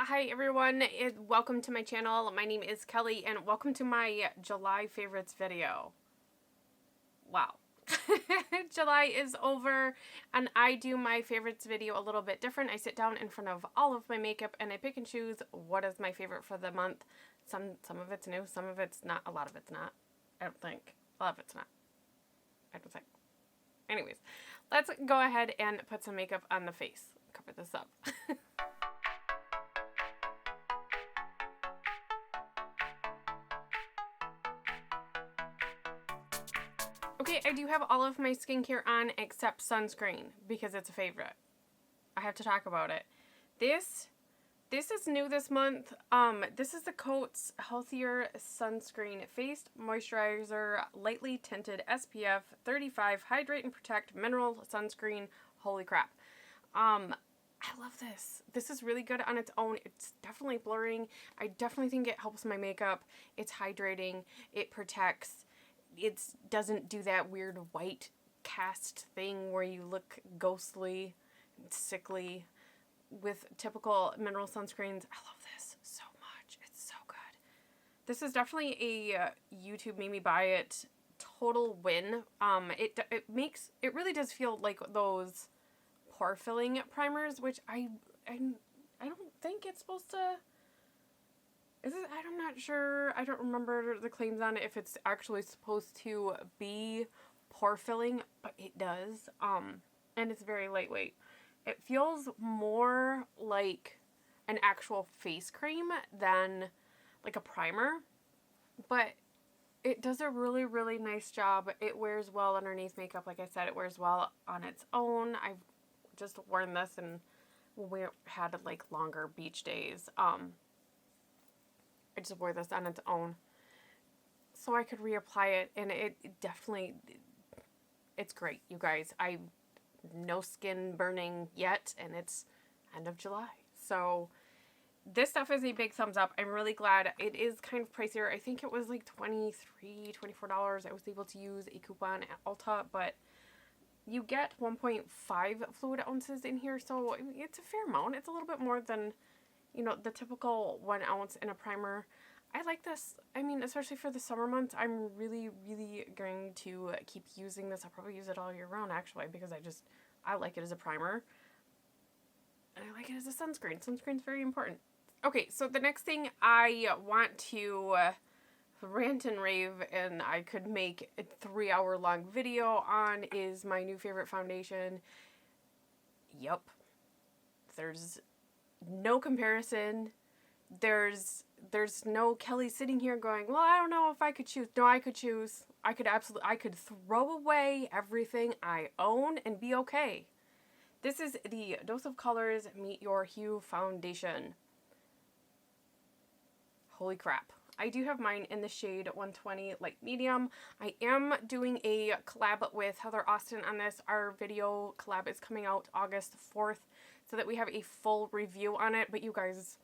Hi everyone, welcome to my channel. My name is Kelly and welcome to my July favorites video. Wow. July is over and I do my favorites video a little bit different. I sit down in front of all of my makeup and I pick and choose what is my favorite for the month. Some of it's new, some of it's not, a lot of it's not. I don't think. A lot of it's not. I don't think. Anyways, let's go ahead and put some makeup on the face. Cover this up. Okay, I do have all of my skincare on except sunscreen because it's a favorite. I have to talk about it. This is new this month. This is the Cotz Healthier Sunscreen Face Moisturizer Lightly Tinted SPF 35 Hydrate and Protect Mineral Sunscreen. Holy crap. I love this. This is really good on its own. It's definitely blurring. I definitely think it helps my makeup. It's hydrating. It protects. It doesn't do that weird white cast thing where you look ghostly and sickly with typical mineral sunscreens. I love this so much. It's so good. This is definitely a YouTube made me buy it total win. It really does feel like those pore filling primers, which I don't think it's supposed to. I'm not sure. I don't remember the claims on it if it's actually supposed to be pore filling, but it does. And it's very lightweight. It feels more like an actual face cream than like a primer, but it does a really, really nice job. It wears well underneath makeup. Like I said, it wears well on its own. I've just worn this and we had like longer beach days. I just wore this on its own so I could reapply it, and it definitely, it's great, you guys. No skin burning yet, and it's end of July. So this stuff is a big thumbs up. I'm really glad. It is kind of pricier. I think it was like $23, $24. I was able to use a coupon at Ulta, but you get 1.5 fluid ounces in here, so it's a fair amount. It's a little bit more than, you know, the typical 1 ounce in a primer. I like this. I mean, especially for the summer months, I'm really, really going to keep using this. I'll probably use it all year round, actually, because I like it as a primer. And I like it as a sunscreen. Sunscreen's very important. Okay, so the next thing I want to rant and rave, and I could make a 3-hour-long video on, is my new favorite foundation. Yup. There's no comparison. There's no Kelly sitting here going, well, I don't know if I could choose. No, I could choose. I could throw away everything I own and be okay. This is the Dose of Colors Meet Your Hue Foundation. Holy crap. I do have mine in the shade 120 Light Medium. I am doing a collab with Heather Austin on this. Our video collab is coming out August 4th so that we have a full review on it. But you guys,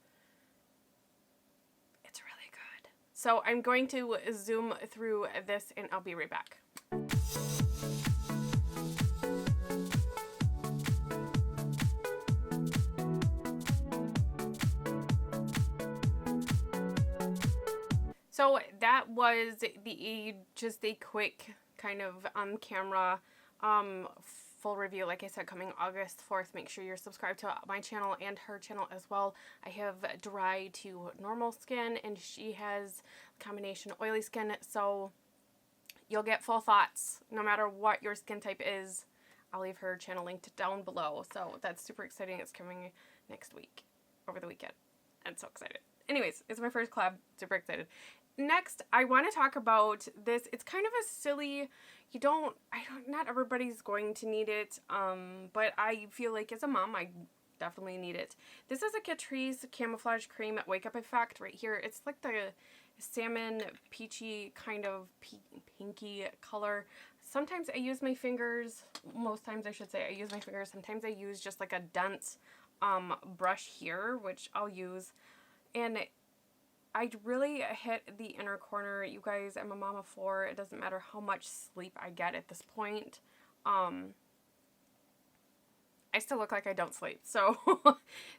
it's really good. So I'm going to zoom through this and I'll be right back. So that was just a quick kind of on camera full review. Like I said, coming August 4th. Make sure you're subscribed to my channel and her channel as well. I have dry to normal skin and she has a combination oily skin, so you'll get full thoughts no matter what your skin type is. I'll leave her channel linked down below. So that's super exciting. It's coming next week, over the weekend. I'm so excited. Anyways, it's my first collab. Super excited. Next, I want to talk about this. It's kind of a silly, not everybody's going to need it, but I feel like as a mom, I definitely need it. This is a Catrice Camouflage Cream Wake Up Effect right here. It's like the salmon peachy kind of pinky color. Sometimes I use my fingers, most times I should say I use my fingers. Sometimes I use just like a dense brush here, which I'll use. And I really hit the inner corner. You guys, I'm a mom of 4. It doesn't matter how much sleep I get at this point. I still look like I don't sleep. So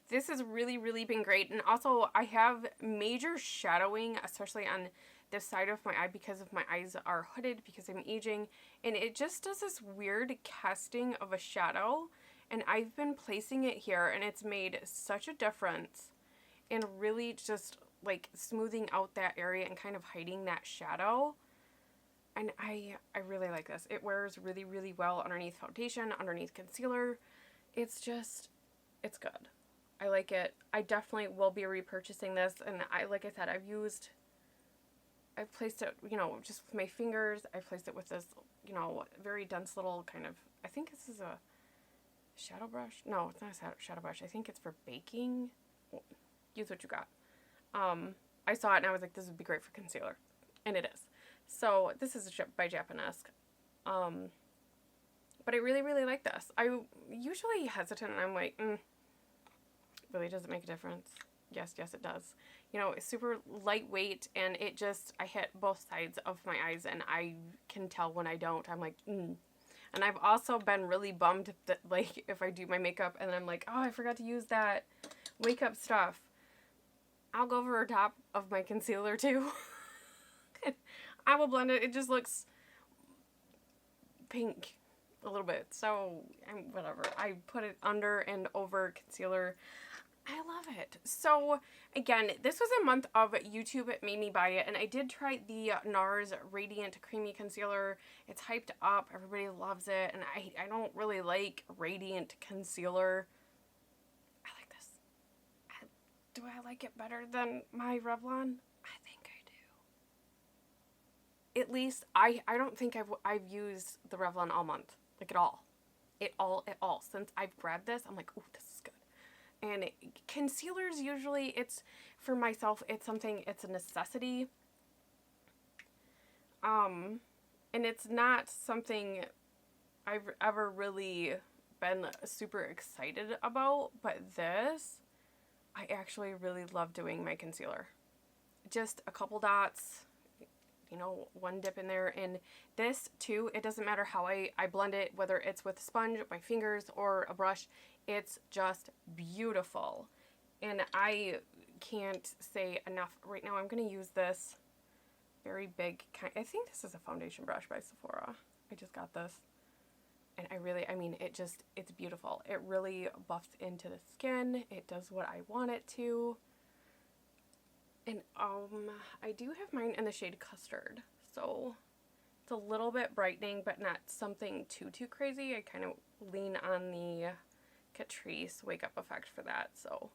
this has really, really been great. And also I have major shadowing, especially on this side of my eye because of my eyes are hooded because I'm aging. And it just does this weird casting of a shadow. And I've been placing it here and it's made such a difference in really just like smoothing out that area and kind of hiding that shadow. And I really like this. It wears really, really well underneath foundation, underneath concealer. It's just, it's good. I like it. I definitely will be repurchasing this. And like I said, I've placed it, you know, just with my fingers. I placed it with this, you know, very dense little kind of, I think this is a shadow brush. No, it's not a shadow brush. I think it's for baking. Use what you got. I saw it and I was like, this would be great for concealer. And it is. So this is by Japanesque. But I really, really like this. I'm usually hesitant and I'm like, really, does it make a difference? Yes, it does. You know, it's super lightweight and it just, I hit both sides of my eyes and I can tell when I don't. I'm like, And I've also been really bummed that, like, if I do my makeup and I'm like, oh, I forgot to use that makeup stuff. I'll go over top of my concealer too. I will blend it. It just looks pink a little bit. So, whatever. I put it under and over concealer. I love it. So, again, this was a month of YouTube made me buy it. And I did try the Nars Radiant Creamy Concealer. It's hyped up. Everybody loves it. And I don't really like Radiant Concealer. I like this. Do I like it better than my Revlon? I think I do. At least, I don't think I've used the Revlon all month. Like, at all. At all. Since I've grabbed this, I'm like, ooh, this is good. And concealers, usually, it's, for myself, it's a necessity. And it's not something I've ever really been super excited about, but this, I actually really love doing my concealer. Just a couple dots, you know, one dip in there. And this too, it doesn't matter how I blend it, whether it's with a sponge, my fingers, or a brush, it's just beautiful. And I can't say enough. Right now I'm going to use this very big I think this is a foundation brush by Sephora. I just got this. And I mean, it's beautiful. It really buffs into the skin. It does what I want it to. And I do have mine in the shade Custard. So it's a little bit brightening, but not something too crazy. I kind of lean on the Catrice Wake Up Effect for that. So,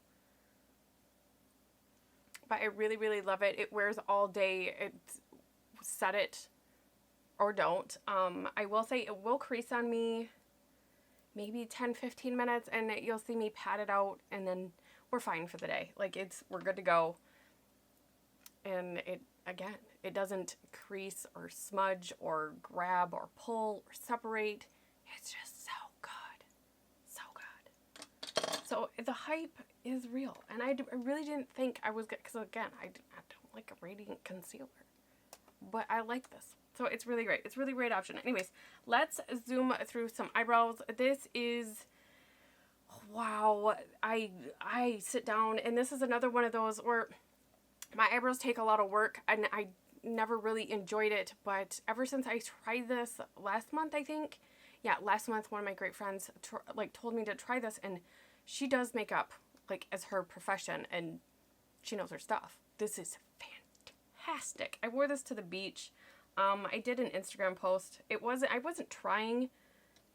but I really, really love it. It wears all day. It's set it or don't. I will say it will crease on me maybe 10-15 minutes and you'll see me pat it out and then we're fine for the day. Like we're good to go. And it doesn't crease or smudge or grab or pull or separate. It's just so good. So good. So the hype is real. And I really didn't think I was good, because again, I don't like a radiant concealer. But I like this. So it's really great. It's a really great option. Anyways, let's zoom through some eyebrows. This is, wow, I sit down and this is another one of those where my eyebrows take a lot of work and I never really enjoyed it. But ever since I tried this last month, I think, yeah, last month, one of my great friends told me to try this, and she does makeup like as her profession and she knows her stuff. This is fantastic. I wore this to the beach. I did an Instagram post. I wasn't trying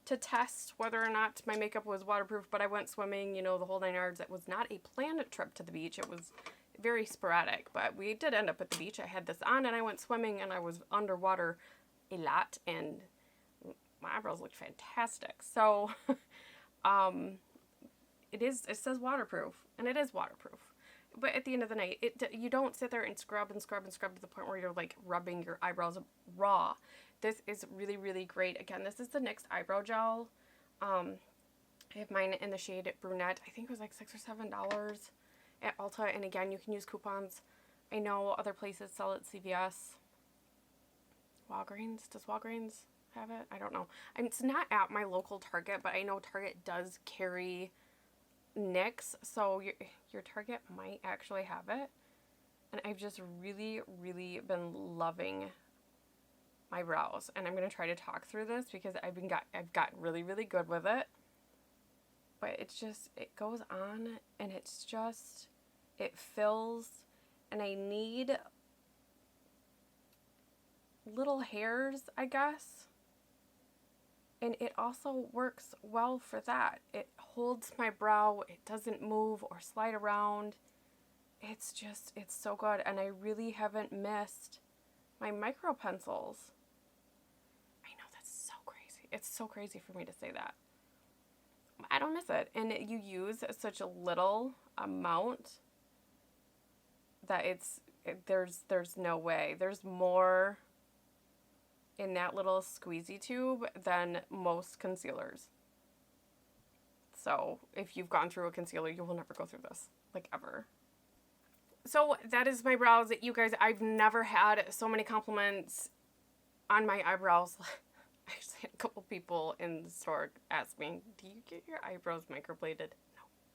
to test whether or not my makeup was waterproof, but I went swimming, you know, the whole 9 yards. It was not a planned trip to the beach. It was very sporadic, but we did end up at the beach. I had this on and I went swimming and I was underwater a lot and my eyebrows looked fantastic. So, it says waterproof, and it is waterproof. But at the end of the night, you don't sit there and scrub to the point where you're like rubbing your eyebrows raw. This is really, really great. Again, this is the NYX Eyebrow Gel. I have mine in the shade Brunette. I think it was like $6 or $7 at Ulta. And again, you can use coupons. I know other places sell it, CVS. Walgreens. Does Walgreens? have it. I don't know. It's not at my local Target, but I know Target does carry NYX, so your Target might actually have it. And I've just really, really been loving my brows, and I'm gonna try to talk through this because I've gotten really, really good with it. But it's just, it goes on, and it's just, it fills, and I need little hairs, I guess. And it also works well for that. It holds my brow, it doesn't move or slide around. It's just, it's so good, and I really haven't missed my micro pencils. I know, that's so crazy. It's so crazy for me to say that. I don't miss it, and you use such a little amount that there's no way. There's more in that little squeezy tube than most concealers. So if you've gone through a concealer, you will never go through this, like, ever. So that is my brows. You guys, I've never had so many compliments on my eyebrows. I actually had a couple people in the store ask me, do you get your eyebrows microbladed?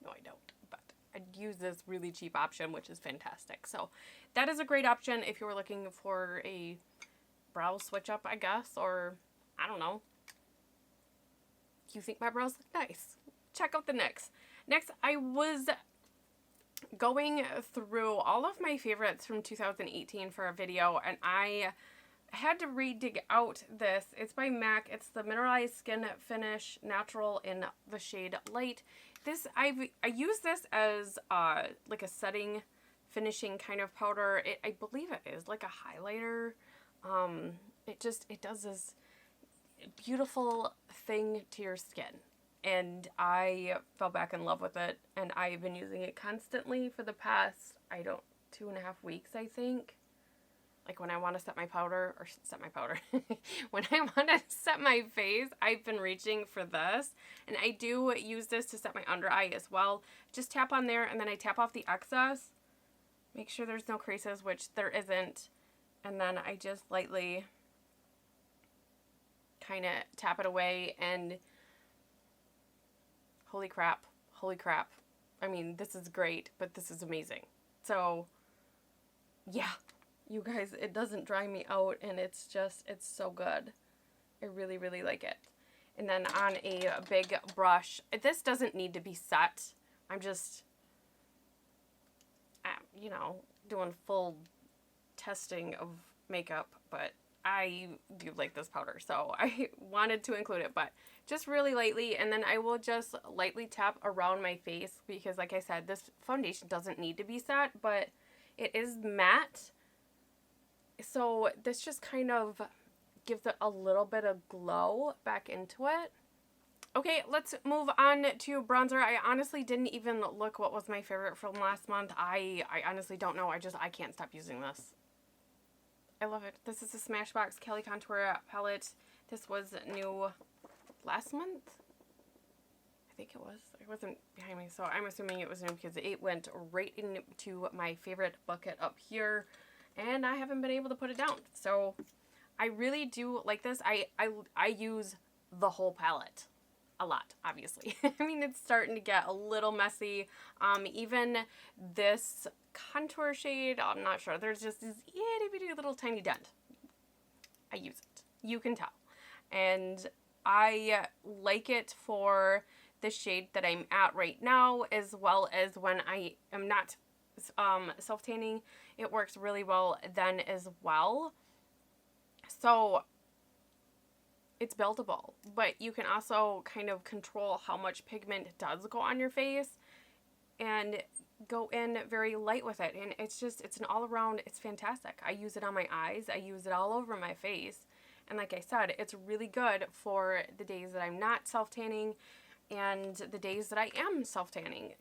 No, I don't. But I'd use this really cheap option, which is fantastic. So that is a great option if you were looking for a brow switch up, I guess. Or, I don't know. You think my brows look nice? Check out the NYX. Next, I was going through all of my favorites from 2018 for a video, and I had to dig out this. It's by MAC. It's the Mineralize Skinfinish Natural in the shade Light. This, I use this as like a setting, finishing kind of powder. I believe it is like a highlighter. It does this beautiful thing to your skin. And I fell back in love with it, and I've been using it constantly for the past, 2.5 weeks, I think. Like when I want to set my powder, when I want to set my face, I've been reaching for this. And I do use this to set my under eye as well. Just tap on there, and then I tap off the excess. Make sure there's no creases, which there isn't. And then I just lightly kind of tap it away, and holy crap. I mean, this is great, but this is amazing. So, yeah, you guys, it doesn't dry me out, and it's so good. I really, really like it. And then on a big brush, this doesn't need to be set. I'm just, you know, doing full testing of makeup, but I do like this powder, so I wanted to include it, but just really lightly, and then I will just lightly tap around my face, because like I said, this foundation doesn't need to be set, but it is matte, so this just kind of gives it a little bit of glow back into it. Okay, let's move on to bronzer. I honestly didn't even look what was my favorite from last month. I honestly don't know. I can't stop using this. I love it. This is the Smashbox Cali Contour Palette. This was new last month. I think it was. It wasn't behind me, so I'm assuming it was new because it went right into my favorite bucket up here, and I haven't been able to put it down. So I really do like this. I use the whole palette a lot, obviously. I mean, it's starting to get a little messy. Even this contour shade, I'm not sure. There's just this itty bitty little tiny dent. I use it. You can tell. And I like it for the shade that I'm at right now, as well as when I am not self-tanning. It works really well then as well. So it's buildable, but you can also kind of control how much pigment does go on your face and go in very light with it. And it's an all around, it's fantastic. I use it on my eyes. I use it all over my face. And like I said, it's really good for the days that I'm not self-tanning and the days that I am self-tanning,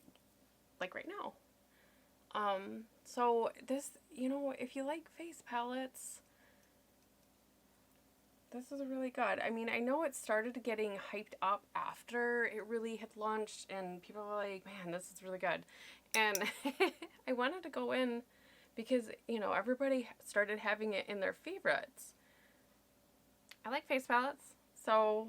like right now. So this, you know, if you like face palettes, this is really good. I mean, I know it started getting hyped up after it really had launched, and people were like, man, this is really good. And I wanted to go in because, you know, everybody started having it in their favorites. I like face palettes, so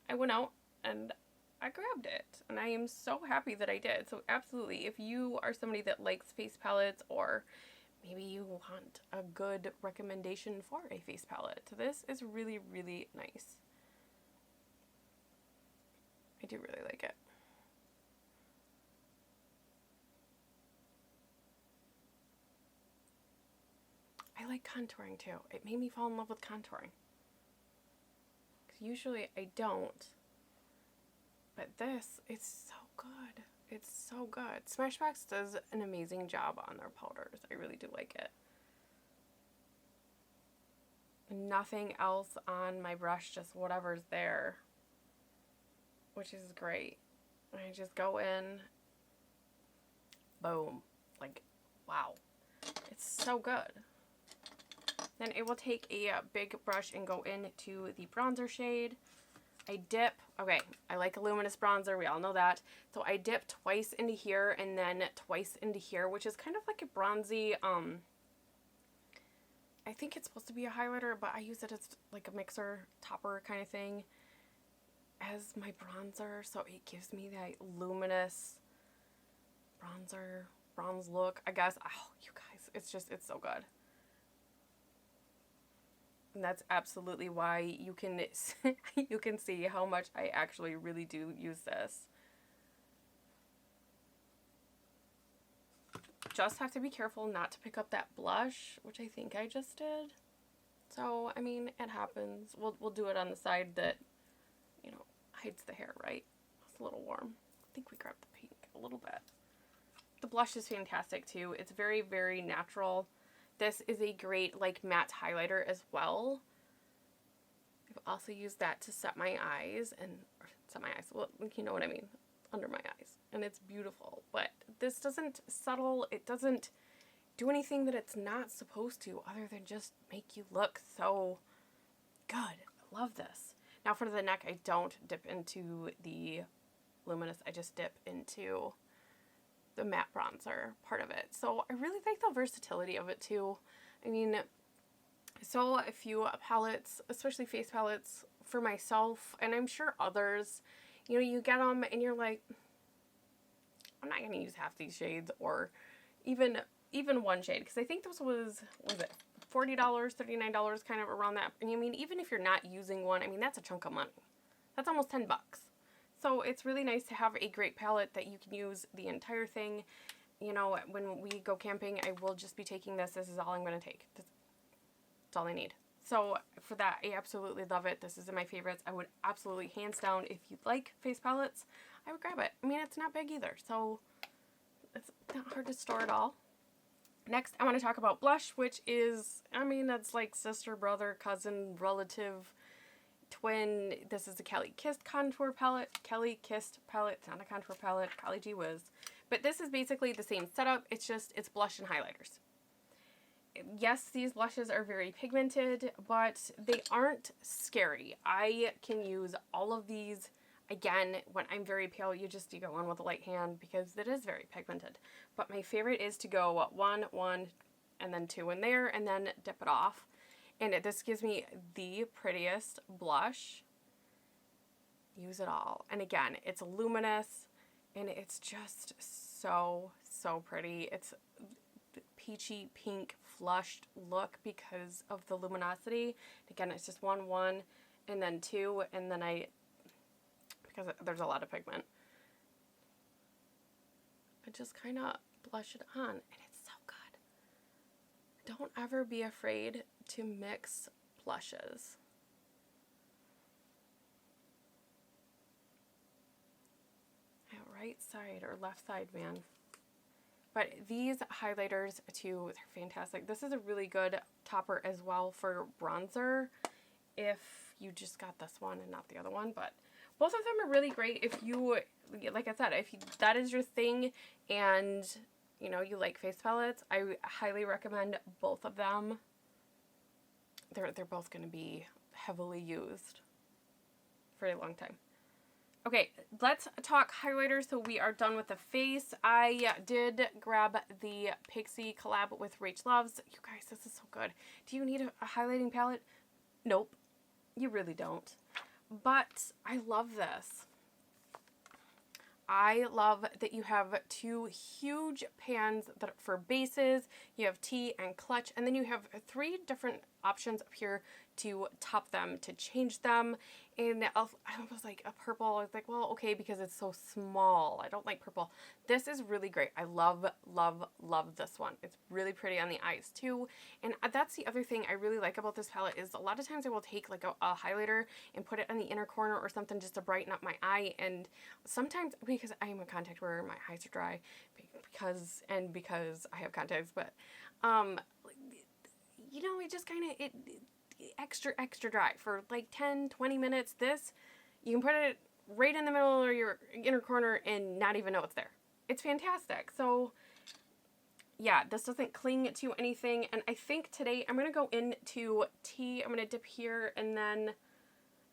I went out and I grabbed it, and I am so happy that I did. So absolutely, if you are somebody that likes face palettes, or maybe you want a good recommendation for a face palette, this is really, really nice. I do really like it. I like contouring too. It made me fall in love with contouring. Usually I don't. But this, it's so good. It's so good. Smashbox does an amazing job on their powders. I really do like it. Nothing else on my brush, just whatever's there, which is great. I just go in, boom, like, wow. It's so good. Then it will take a big brush and go into the bronzer shade. I dip, okay, I like a luminous bronzer, we all know that. So I dip twice into here and then twice into here, which is kind of like a bronzy, I think it's supposed to be a highlighter, but I use it as like a mixer topper kind of thing as my bronzer. So it gives me that luminous bronze look, I guess. Oh, you guys, it's so good. And that's absolutely why you can you can see how much I actually really do use this. Just have to be careful not to pick up that blush, which I think I just did. So, I mean, it happens. We'll do it on the side that, you know, hides the hair, right? It's a little warm. I think we grabbed the pink a little bit. The blush is fantastic too. It's very, very natural. This is a great, like, matte highlighter as well. I've also used that to set my eyes, well, you know what I mean, under my eyes. And it's beautiful, but this doesn't settle, it doesn't do anything that it's not supposed to, other than just make you look so good. I love this. Now for the neck, I don't dip into the luminous, I just dip into the matte bronzer part of it. So I really like the versatility of it too. I mean, so a few palettes, especially face palettes for myself, and I'm sure others, you know, you get them and you're like, I'm not going to use half these shades, or even one shade, because I think this was it $40, $39, kind of around that. And I mean, even if you're not using one, I mean, that's a chunk of money. That's almost 10 bucks. So it's really nice to have a great palette that you can use the entire thing. You know, when we go camping, I will just be taking this. This is all I'm going to take. That's all I need. So for that, I absolutely love it. This is in my favorites. I would absolutely, hands down, if you like face palettes, I would grab it. I mean, it's not big either, so it's not hard to store at all. Next, I want to talk about blush, which is, I mean, that's like sister, brother, cousin, relative, twin. This is the Cali Kissed contour palette. Cali Kissed palette. It's not a contour palette. Golly gee whiz. But this is basically the same setup. It's just, it's blush and highlighters. Yes, these blushes are very pigmented, but they aren't scary. I can use all of these. Again, when I'm very pale, you go on with a light hand because it is very pigmented. But my favorite is to go one, and then two in there, and then dip it off. And this gives me the prettiest blush. Use it all. And again, it's luminous, and it's just so, so pretty. It's peachy pink flushed look because of the luminosity. Again, it's just one, and then two, and then because there's a lot of pigment, I just kind of blush it on, and it's so good. Don't ever be afraid to mix blushes. Right side or left side, man. But these highlighters too, they're fantastic. This is a really good topper as well for bronzer if you just got this one and not the other one. But both of them are really great if you, like I said, if that is your thing and, you know, you like face palettes, I highly recommend both of them. They're both going to be heavily used for a long time. Okay, let's talk highlighters. So we are done with the face. I did grab the Pixi collab with Rach Loves. You guys, this is so good. Do you need a highlighting palette? Nope. You really don't. But I love this. I love that you have two huge pans that are for bases. You have tea and clutch, and then you have 3 different options up here to top them, to change them. And I was like, a purple. I was like, well, okay, because it's so small. I don't like purple. This is really great. I love, love, love this one. It's really pretty on the eyes too. And that's the other thing I really like about this palette is a lot of times I will take like a highlighter and put it on the inner corner or something just to brighten up my eye. And sometimes, because I am a contact wearer, my eyes are dry because I have contacts, but you know, it just kind of, extra dry for like 10-20 minutes. This, you can put it right in the middle of your inner corner and not even know it's there. It's fantastic. So yeah, this doesn't cling to anything. And I think today I'm going to go into tea. I'm going to dip here, and then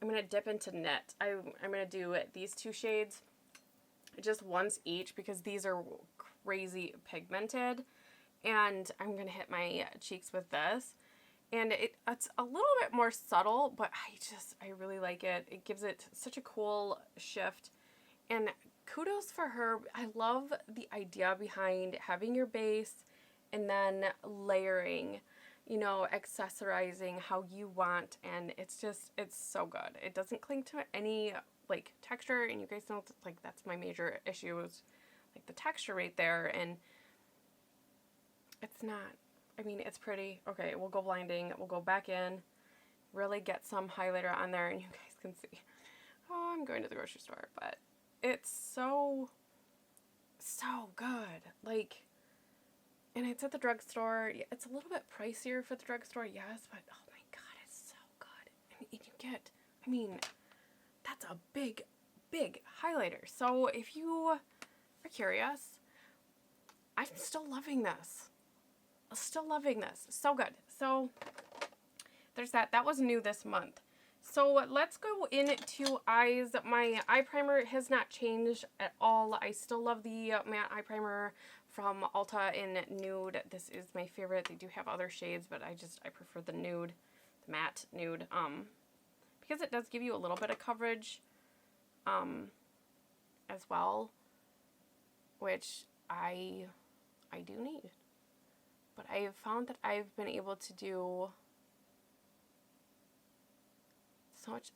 I'm going to dip into Net. I'm going to do these 2 shades just once each because these are crazy pigmented. And I'm going to hit my cheeks with this. And it's a little bit more subtle, but I really like it. It gives it such a cool shift. And kudos for her. I love the idea behind having your base and then layering, you know, accessorizing how you want. And it's so good. It doesn't cling to any like texture. And you guys know, like, that's my major issue is like the texture right there. And it's not. I mean, it's pretty. Okay, we'll go blinding. We'll go back in. Really get some highlighter on there, and you guys can see. Oh, I'm going to the grocery store, but it's so good. Like, and it's at the drugstore. It's a little bit pricier for the drugstore, yes, but oh my god, it's so good. I mean, that's a big highlighter. So if you are curious, I'm still loving this. So good. So there's that. That was new this month. So let's go into eyes. My eye primer has not changed at all. I still love the matte eye primer from Ulta in Nude. This is my favorite. They do have other shades, but I prefer the Nude, the matte Nude, because it does give you a little bit of coverage, as well, which I do need. But I have found that I've been able to do so much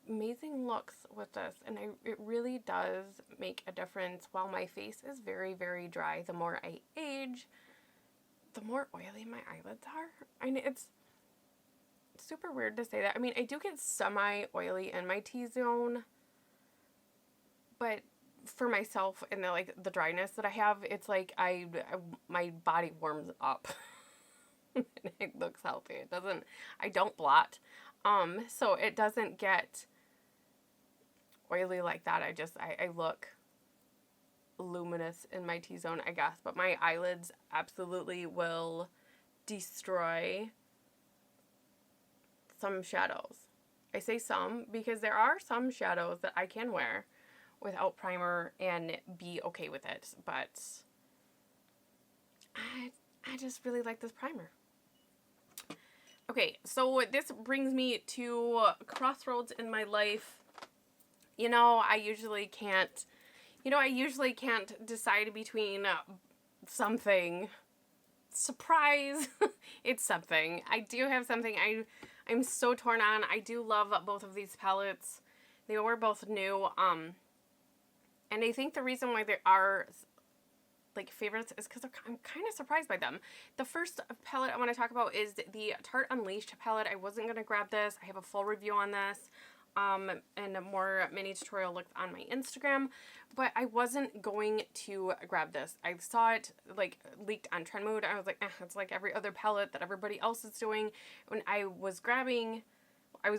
amazing looks with this, and it really does make a difference. While my face is very, very dry, the more I age, the more oily my eyelids are. I mean, it's super weird to say that. I mean, I do get semi-oily in my T-zone, but for myself and the dryness that I have, it's like my body warms up and it looks healthy. I don't blot, so it doesn't get oily like that. I look luminous in my T-zone, I guess, but my eyelids absolutely will destroy some shadows. I say some because there are some shadows that I can wear without primer and be okay with it, but I just really like this primer. Okay, so this brings me to crossroads in my life. You know, I usually can't decide between something. Surprise! It's something. I do have something I'm so torn on. I do love both of these palettes. They were both new. And I think the reason why they are like favorites is because I'm kind of surprised by them. The first palette I want to talk about is the Tarte Unleashed palette. I wasn't going to grab this. I have a full review on this. And a more mini tutorial looked on my Instagram, but I wasn't going to grab this. I saw it like leaked on Trendmood. I was like, it's like every other palette that everybody else is doing. When I was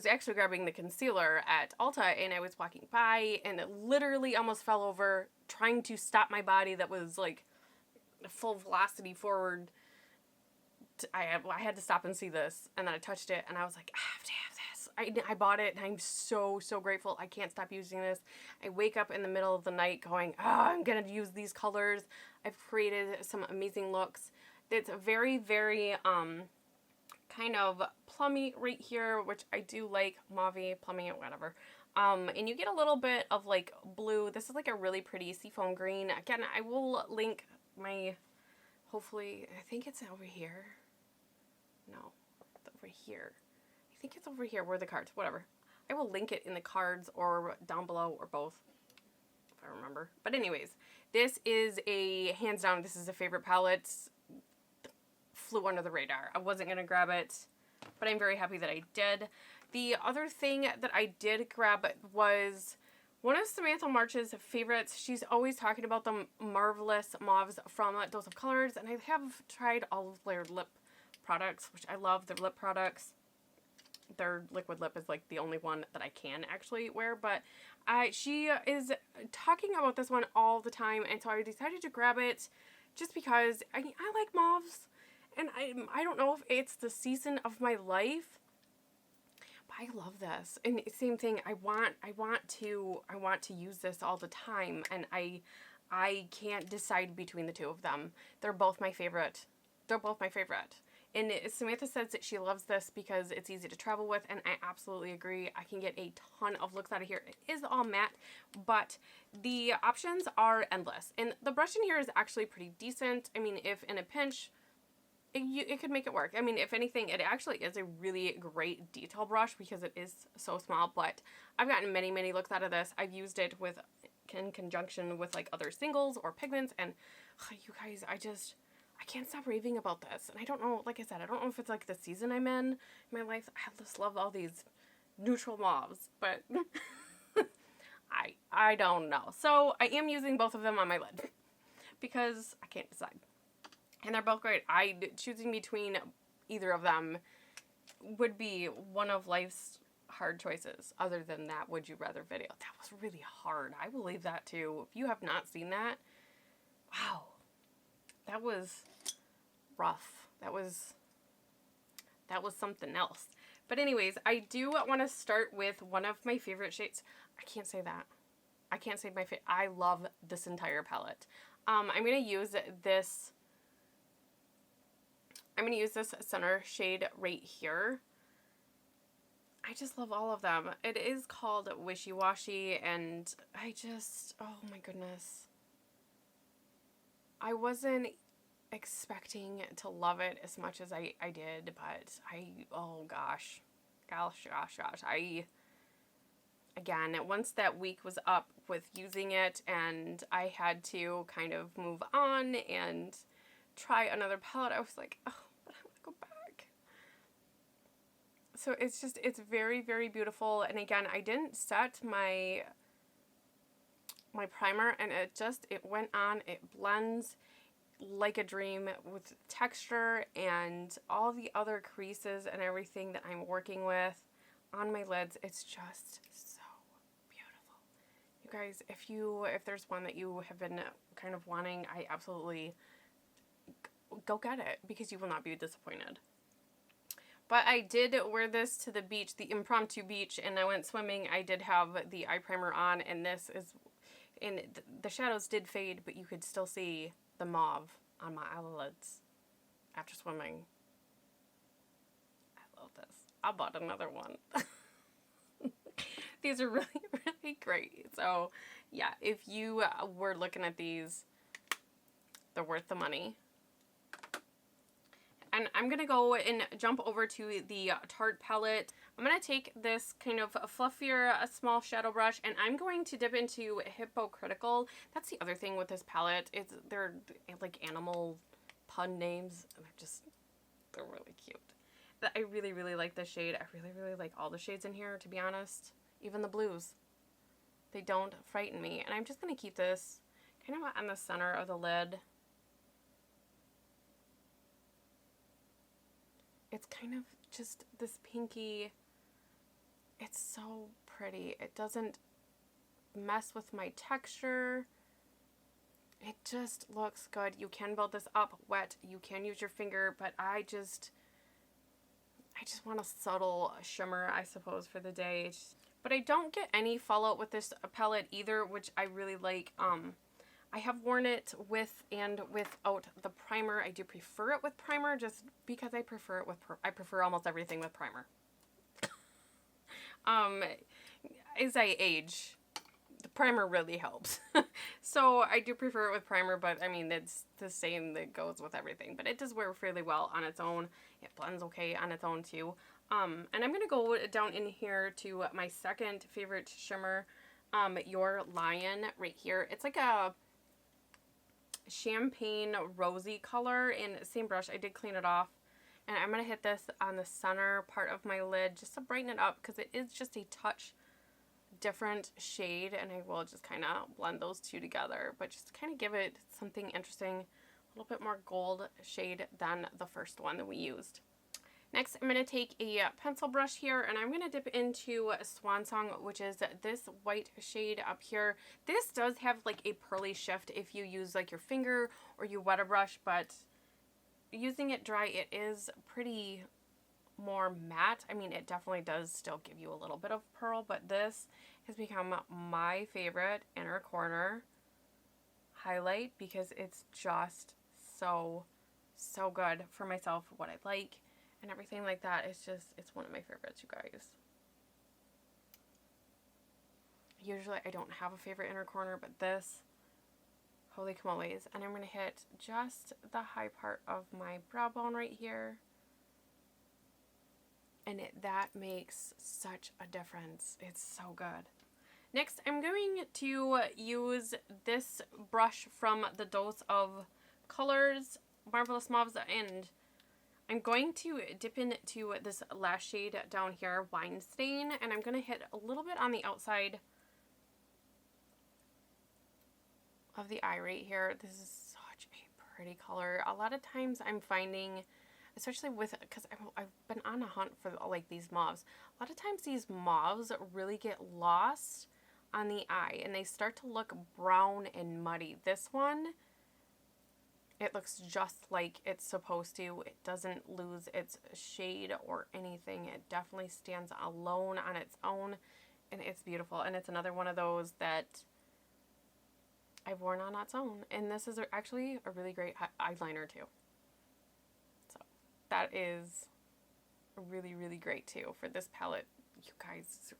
actually grabbing the concealer at Ulta, and I was walking by and it literally almost fell over trying to stop my body that was like full velocity forward. I had to stop and see this, and then I touched it and I was like, I have to have this. I bought it and I'm so grateful. I can't stop using this. I wake up in the middle of the night going, I'm going to use these colors. I've created some amazing looks. It's very, very kind of plummy right here, which I do like, mauve, plummy, whatever. And you get a little bit of like blue. This is like a really pretty seafoam green. Again, I will link my, hopefully, I think it's over here. No, it's over here. I think it's over here where the cards, whatever. I will link it in the cards or down below or both, if I remember. But anyways, this is a, hands down, this is a favorite palette. Flew under the radar. I wasn't going to grab it, but I'm very happy that I did. The other thing that I did grab was one of Samantha March's favorites. She's always talking about the Marvelous Mauves from Dose of Colors, and I have tried all of their lip products, which I love their lip products. Their liquid lip is like the only one that I can actually wear, but she is talking about this one all the time, and so I decided to grab it just because I like mauves, and I don't know if it's the season of my life, but I love this. And same thing, I want to use this all the time, and I can't decide between the two of them. They're both my favorite. They're both my favorite. And Samantha says that she loves this because it's easy to travel with, and I absolutely agree. I can get a ton of looks out of here. It is all matte, but the options are endless. And the brush in here is actually pretty decent. I mean, if in a pinch, it could make it work. I mean, if anything, it actually is a really great detail brush because it is so small, but I've gotten many, many looks out of this. I've used it in conjunction with like other singles or pigments, and you guys, I can't stop raving about this. And I don't know, like I said, I don't know if it's like the season I'm in my life. I just love all these neutral mauves, but I don't know. So I am using both of them on my lid because I can't decide. And they're both great. Choosing between either of them would be one of life's hard choices. Other than that, would you rather video? That was really hard. I will leave that too. If you have not seen that, wow. That was rough. That was something else. But anyways, I do want to start with one of my favorite shades. I can't say that. I can't say my favorite. I love this entire palette. I'm going to use this. I'm going to use this center shade right here. I just love all of them. It is called Wishy Washy, and oh my goodness. I wasn't expecting to love it as much as I did, but oh gosh. Again, once that week was up with using it and I had to kind of move on and try another palette, I was like, oh, but I want to go back. So it's very, very beautiful. And again, I didn't set my primer, and it went on. It blends like a dream with texture and all the other creases and everything that I'm working with on my lids. It's just so beautiful. You guys, if there's one that you have been kind of wanting, I absolutely go get it because you will not be disappointed. But I did wear this to the beach, the impromptu beach, and I went swimming. I did have the eye primer on, and this is, and the shadows did fade, but you could still see the mauve on my eyelids after swimming. I love this. I bought another one. These are really, really great. So yeah, if you were looking at these, they're worth the money. And I'm going to go and jump over to the Tarte palette. I'm going to take this kind of fluffier, a small shadow brush, and I'm going to dip into Hypocritical. That's the other thing with this palette. They're like animal pun names, and they're really cute. I really, really like this shade. I really, really like all the shades in here, to be honest. Even the blues. They don't frighten me. And I'm just going to keep this kind of on the center of the lid. It's kind of just this pinky. It's so pretty. It doesn't mess with my texture. It just looks good. You can build this up wet. You can use your finger, but I just want a subtle shimmer, I suppose, for the day. But I don't get any fallout with this palette either, which I really like. I have worn it with and without the primer. I do prefer it with primer just because I prefer it with, I prefer almost everything with primer. As I age, the primer really helps. So I do prefer it with primer, but I mean, it's the same that goes with everything. But it does wear fairly well on its own. It blends okay on its own too. And I'm going to go down in here to my second favorite shimmer, Your Lion right here. It's like a champagne rosy color, and same brush. I did clean it off. And I'm going to hit this on the center part of my lid just to brighten it up because it is just a touch different shade, and I will just kind of blend those two together, but just kind of give it something interesting, a little bit more gold shade than the first one that we used. Next, I'm going to take a pencil brush here, and I'm going to dip into Swan Song, which is this white shade up here. This does have like a pearly shift if you use like your finger or you wet a brush, but using it dry, it is pretty more matte. I mean, it definitely does still give you a little bit of pearl, but this has become my favorite inner corner highlight because it's just so good for myself, what I like and everything like that. It's one of my favorites, you guys. Usually I don't have a favorite inner corner, but this, holy camoles. And I'm going to hit just the high part of my brow bone right here. And that makes such a difference. It's so good. Next, I'm going to use this brush from the Dose of Colors Marvelous Mauves, and I'm going to dip into this last shade down here, Wine Stain, and I'm going to hit a little bit on the outside of the eye right here. This is such a pretty color. A lot of times I'm finding, especially with, because I've been on a hunt for like these mauves, a lot of times these mauves really get lost on the eye and they start to look brown and muddy. This one, it looks just like it's supposed to. It doesn't lose its shade or anything. It definitely stands alone on its own, and it's beautiful. And it's another one of those that I've worn on its own. And this is actually a really great eyeliner too. So that is really, really great too for this palette. You guys,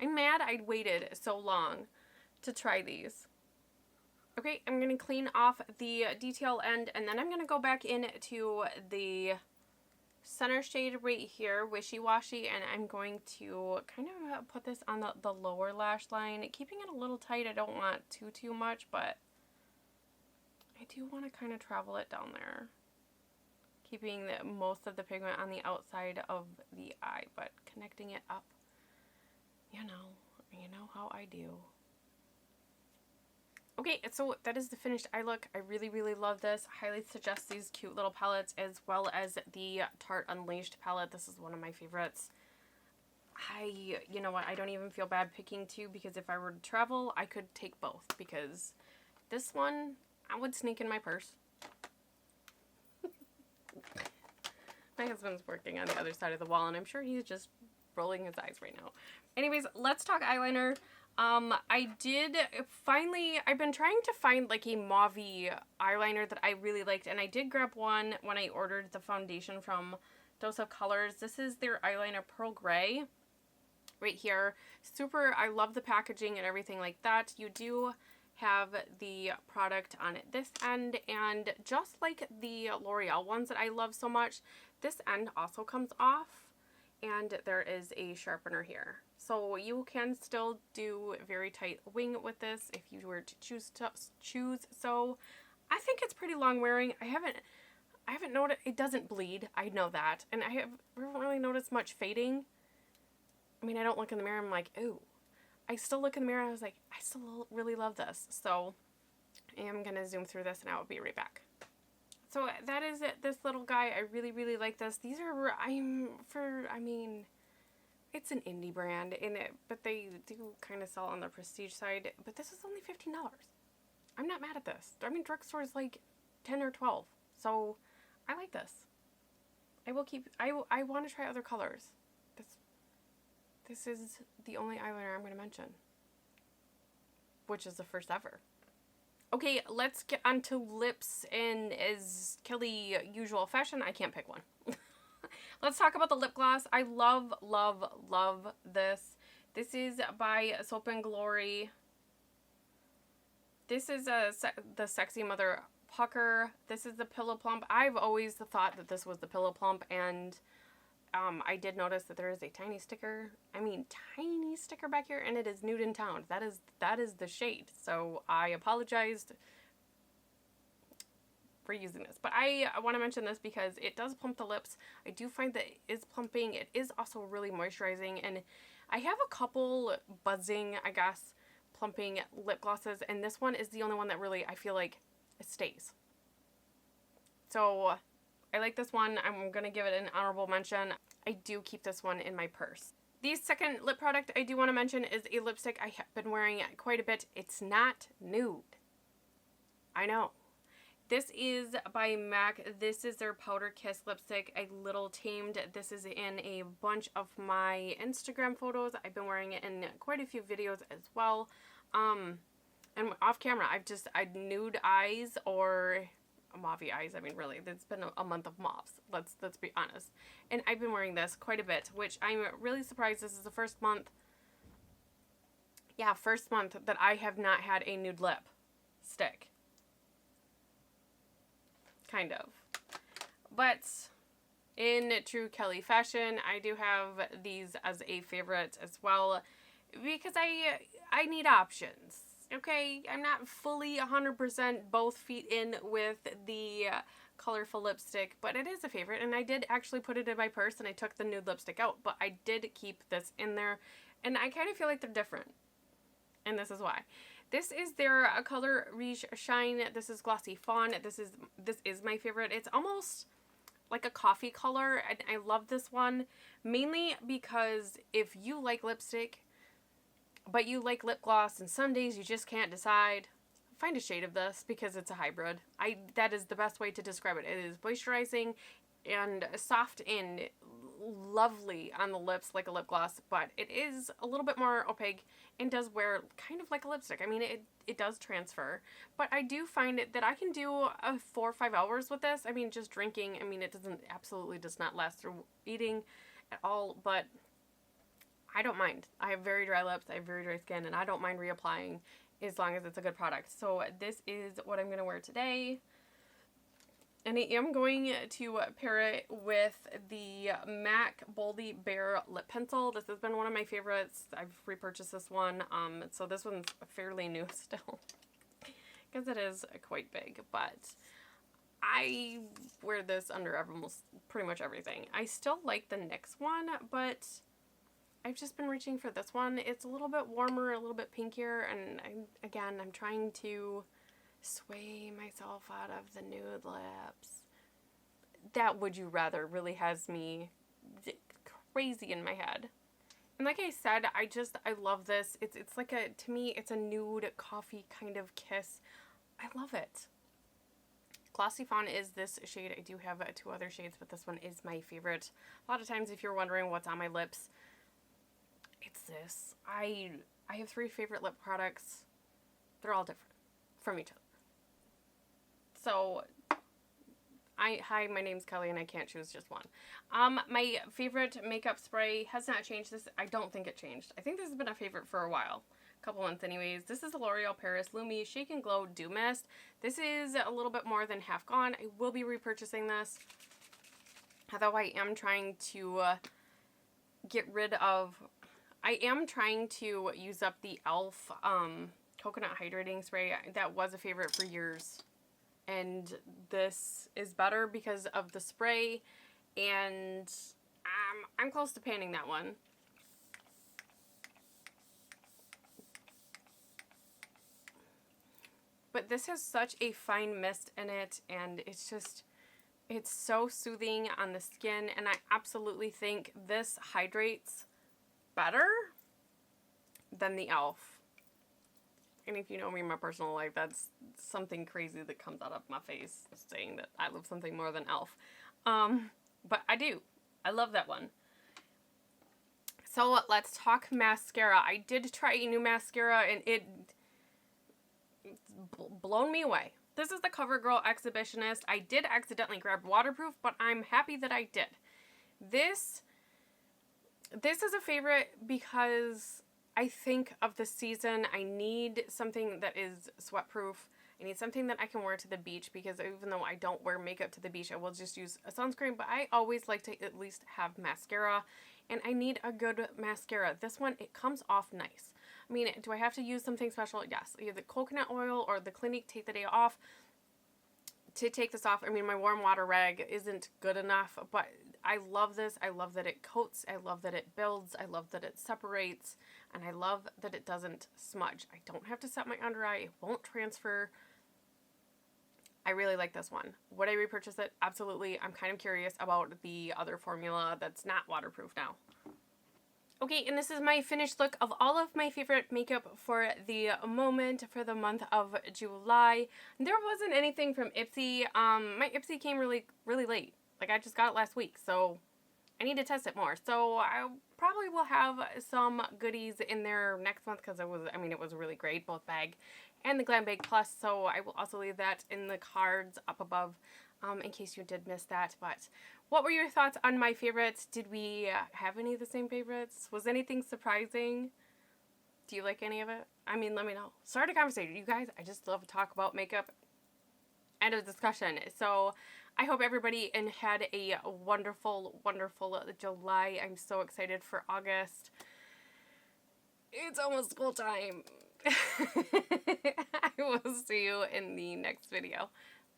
I'm mad I waited so long to try these. Okay, I'm going to clean off the detail end, and then I'm going to go back into the center shade right here, Wishy Washy, and I'm going to kind of put this on the lower lash line, keeping it a little tight. I don't want too much, but I do want to kind of travel it down there, keeping most of the pigment on the outside of the eye, but connecting it up. You know how I do. Okay, so that is the finished eye look. I really, really love this. Highly suggest these cute little palettes as well as the Tarte Unleashed palette. This is one of my favorites. You know what, I don't even feel bad picking two because if I were to travel, I could take both because this one, I would sneak in my purse. My husband's working on the other side of the wall and I'm sure he's just rolling his eyes right now. Anyways, let's talk eyeliner. I've been trying to find like a mauvey eyeliner that I really liked, and I did grab one when I ordered the foundation from Dose of Colors. This is their eyeliner Pearl Gray right here. I love the packaging and everything like that. You do have the product on this end, and just like the L'Oreal ones that I love so much, this end also comes off, and there is a sharpener here. So you can still do very tight wing with this if you were to choose so. I think it's pretty long wearing. I haven't noticed, it doesn't bleed. I know that. And I haven't really noticed much fading. I mean, I don't look in the mirror and I'm like, ooh. I still look in the mirror and I was like, I still really love this. So I am going to zoom through this and I will be right back. So that is it. This little guy, I really, really like this. These are, it's an indie brand, but they do kind of sell on the prestige side. But this is only $15. I'm not mad at this. I mean, drugstore is like 10 or 12. So I like this. I want to try other colors. This is the only eyeliner I'm going to mention, which is the first ever. Okay, let's get onto lips, and as Kelly usual fashion, I can't pick one. Let's talk about the lip gloss. I love, love, love this. This is by Soap and Glory. This is the Sexy Mother Pucker. This is the Pillow Plump. I've always thought that this was the Pillow Plump, and I did notice that there is a tiny sticker. I mean, tiny sticker back here, and it is Nude in Town. That is the shade. So I apologized for using this, but I want to mention this because it does plump the lips. I do find that it is plumping. It is also really moisturizing, and I have a couple buzzing, I guess, plumping lip glosses, and this one is the only one that really, I feel like, it stays. So I like this one. I'm gonna give it an honorable mention. I do keep this one in my purse. The second lip product I do want to mention is a lipstick I have been wearing quite a bit. It's not nude. I know. This is by MAC. This is their Powder Kiss lipstick, a little tamed. This is in a bunch of my Instagram photos. I've been wearing it in quite a few videos as well. And off camera, I've nude eyes or mauve eyes. I mean, really, it's been a month of mauves. Let's be honest. And I've been wearing this quite a bit, which I'm really surprised. This is the first month. Yeah, first month that I have not had a nude lip stick. Kind of. But in true Kelly fashion, I do have these as a favorite as well because I need options. Okay, I'm not fully 100% both feet in with the colorful lipstick, but it is a favorite, and I did actually put it in my purse, and I took the nude lipstick out, but I did keep this in there, and I kind of feel like they're different, and this is why. This is their Color Riche Shine. This is Glossy Fawn. This is my favorite. It's almost like a coffee color, and I love this one, mainly because if you like lipstick, but you like lip gloss, and some days you just can't decide, find a shade of this because it's a hybrid. That is the best way to describe it. It is moisturizing and soft and lovely on the lips like a lip gloss, but it is a little bit more opaque and does wear kind of like a lipstick. I mean, it does transfer, but I do find it that I can do 4 or 5 hours with this. I mean, just drinking. I mean, it absolutely does not last through eating at all, but I don't mind. I have very dry lips, I have very dry skin, and I don't mind reapplying as long as it's a good product. So this is what I'm going to wear today. And I am going to pair it with the MAC Boldy Bear Lip Pencil. This has been one of my favorites. I've repurchased this one. So this one's fairly new still because it is quite big, but I wear this under almost pretty much everything. I still like the NYX one, but I've just been reaching for this one. It's a little bit warmer, a little bit pinkier, and I'm trying to sway myself out of the nude lips. That Would You Rather really has me crazy in my head. And like I said, I love this. It's like to me, it's a nude coffee kind of kiss. I love it. Glossy Fawn is this shade. I do have 2 other shades, but this one is my favorite. A lot of times if you're wondering what's on my lips, it's this. I have 3 favorite lip products. They're all different from each other. So, hi, my name's Kelly, and I can't choose just one. My favorite makeup spray has not changed. I don't think it changed. I think this has been a favorite for a while. A couple months anyways. This is the L'Oreal Paris Lumi Shake and Glow Dew Mist. This is a little bit more than half gone. I will be repurchasing this. Although I am trying to get rid of... I am trying to use up the e.l.f. Coconut Hydrating Spray. That was a favorite for years. And this is better because of the spray. And I'm close to panning that one. But this has such a fine mist in it. And it's so soothing on the skin. And I absolutely think this hydrates better than the e.l.f. And if you know me in my personal life, that's something crazy that comes out of my face saying that I love something more than e.l.f. But I do. I love that one. So let's talk mascara. I did try a new mascara, and blown me away. This is the Covergirl Exhibitionist. I did accidentally grab waterproof, but I'm happy that I did. This is a favorite because I think of the season. I need something that is sweatproof. I need something that I can wear to the beach, because even though I don't wear makeup to the beach, I will just use a sunscreen, but I always like to at least have mascara, and I need a good mascara. This one, it comes off nice. I mean, do I have to use something special? Yes. Either coconut oil or the Clinique Take the Day Off to take this off. I mean, my warm water rag isn't good enough, but I love this. I love that it coats. I love that it builds. I love that it separates, and I love that it doesn't smudge. I don't have to set my under eye. It won't transfer. I really like this one. Would I repurchase it? Absolutely. I'm kind of curious about the other formula that's not waterproof now. Okay, and this is my finished look of all of my favorite makeup for the moment, for the month of July. There wasn't anything from Ipsy. My Ipsy came really late. Like, I just got it last week, so I need to test it more. So I probably will have some goodies in there next month, because it was really great, both bag and the Glam Bag Plus. So I will also leave that in the cards up above, in case you did miss that. But what were your thoughts on my favorites? Did we have any of the same favorites? Was anything surprising? Do you like any of it? I mean, let me know. Start a conversation, you guys. I just love to talk about makeup. End of discussion. So I hope everybody had a wonderful, wonderful July. I'm so excited for August. It's almost school time. I will see you in the next video.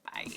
Bye.